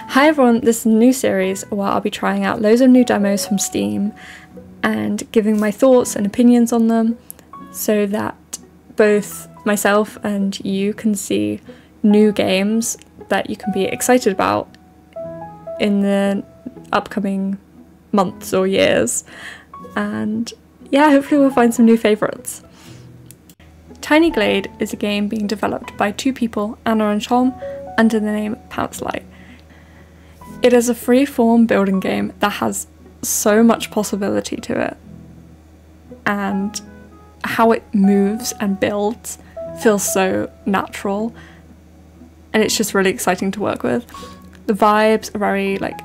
Hi everyone, this is a new series where I'll be trying out loads of new demos from Steam and giving my thoughts and opinions on them so that both myself and you can see new games that you can be excited about in the upcoming months or years. And yeah, hopefully we'll find some new favourites. Tiny Glade is a game being developed by two people, Anna and Tom, under the name Pouncelight. It is a free-form building game that has so much possibility to it, and how it moves and builds feels so natural, and it's just really exciting to work with. The vibes are very like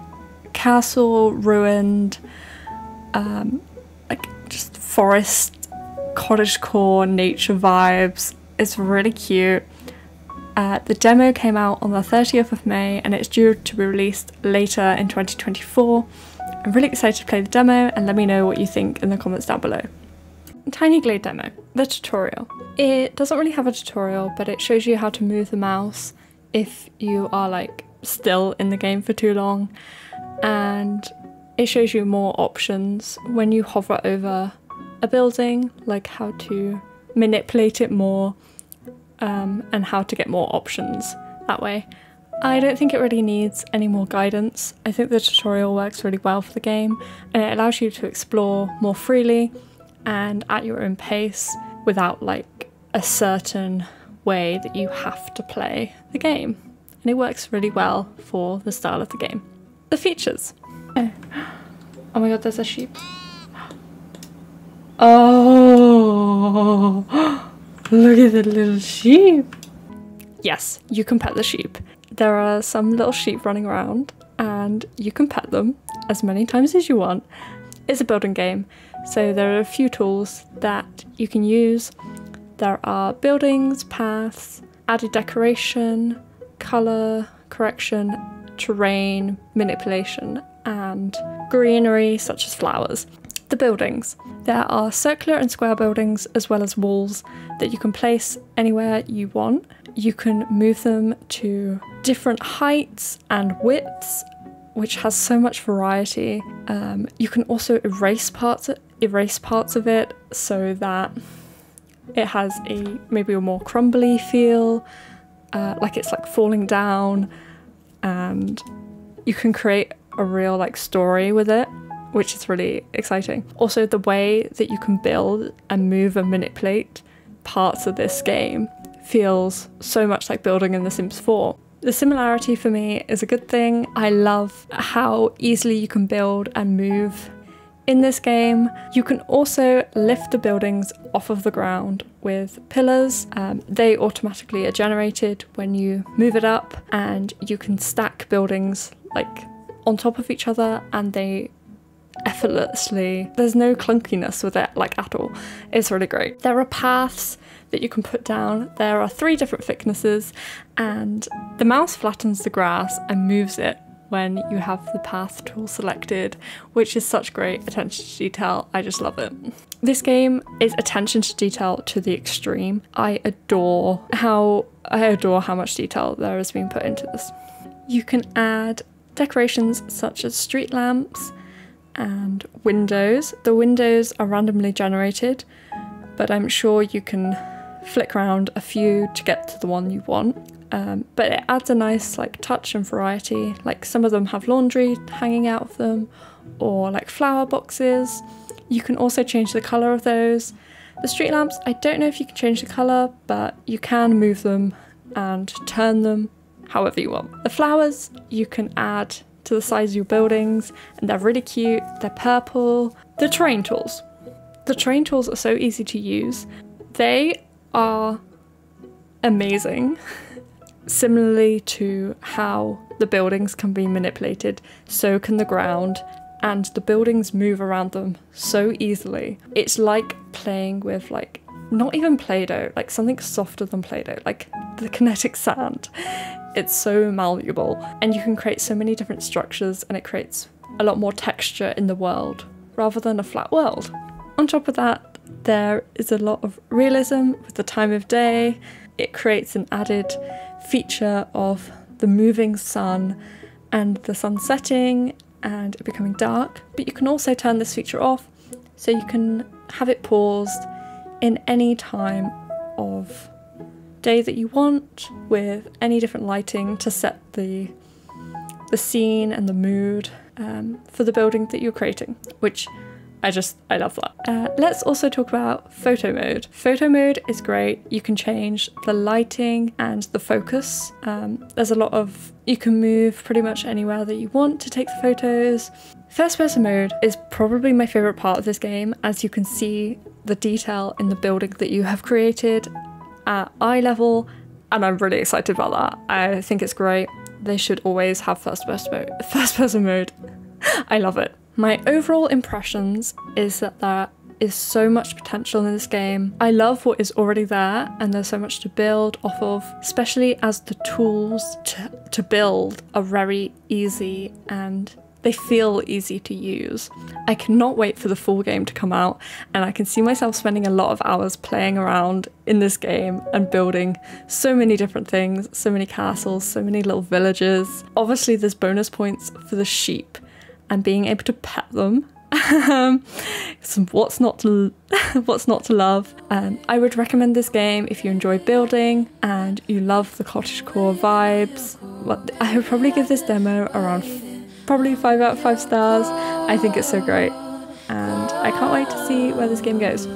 castle, ruined, like just forest, cottagecore, nature vibes. It's really cute. The demo came out on the 30th of May and it's due to be released later in 2024. I'm really excited to play the demo, and let me know what you think in the comments down below. Tiny Glade demo. The tutorial. It doesn't really have a tutorial, but it shows you how to move the mouse if you are like still in the game for too long, and it shows you more options when you hover over a building, like how to manipulate it more, and how to get more options that way. I don't think it really needs any more guidance. I think the tutorial works really well for the game, and it allows you to explore more freely and at your own pace without like a certain way that you have to play the game. And it works really well for the style of the game. The features. Oh my god, there's a sheep. Oh, look at the little sheep. Yes, you can pet the sheep. There are some little sheep running around and you can pet them as many times as you want. It's a building game, so there are a few tools that you can use. There are buildings, paths, added decoration, colour correction, terrain manipulation, and greenery such as flowers. The buildings. There are circular and square buildings as well as walls that you can place anywhere you want. You can move them to different heights and widths, which has so much variety. You can also erase parts of it so that it has maybe a more crumbly feel, like it's like falling down, and you can create a real like story with it, which is really exciting. Also, the way that you can build and move and manipulate parts of this game feels so much like building in The Sims 4. The similarity for me is a good thing. I love how easily you can build and move in this game. You can also lift the buildings off of the ground with pillars. They automatically are generated when you move it up, and you can stack buildings like on top of each other, and they effortlessly, there's no clunkiness with it like at all. It's really great. There are paths that you can put down. There are 3 different thicknesses, and the mouse flattens the grass and moves it when you have the path tool selected, which is such great attention to detail. I just love it. This game is attention to detail to the extreme. I adore how much detail there has been put into this. You can add decorations such as street lamps and windows. The windows are randomly generated, but I'm sure you can flick around a few to get to the one you want. But it adds a nice like touch and variety. Like some of them have laundry hanging out of them, or like flower boxes. You can also change the colour of those. The street lamps, I don't know if you can change the colour, but you can move them and turn them however you want. The flowers you can add to the size of your buildings, and they're really cute. They're purple. The terrain tools. The terrain tools are so easy to use. They are amazing. Similarly to how the buildings can be manipulated, so can the ground, and the buildings move around them so easily. It's like playing with like, not even Play-Doh, like something softer than Play-Doh, like the kinetic sand. It's so malleable, and you can create so many different structures, and it creates a lot more texture in the world rather than a flat world. On top of that, there is a lot of realism with the time of day. It creates an added feature of the moving sun and the sun setting and it becoming dark, but you can also turn this feature off so you can have it paused in any time of day that you want with any different lighting to set the scene and the mood for the building that you're creating, which I love that. Let's also talk about photo mode. Photo mode is great. You can change the lighting and the focus. There's a lot of, you can move pretty much anywhere that you want to take the photos. First person mode is probably my favorite part of this game, as you can see the detail in the building that you have created at eye level, and I'm really excited about that. I think it's great. They should always have first person mode. I love it. My overall impressions is that there is so much potential in this game. I love what is already there, and there's so much to build off of, especially as the tools to build are very easy and they feel easy to use. I cannot wait for the full game to come out, and I can see myself spending a lot of hours playing around in this game and building so many different things, so many castles, so many little villages. Obviously there's bonus points for the sheep and being able to pet them. What's not to love? I would recommend this game if you enjoy building and you love the cottagecore vibes. I would probably give this demo around probably 5 out of 5 stars. I think it's so great, and I can't wait to see where this game goes.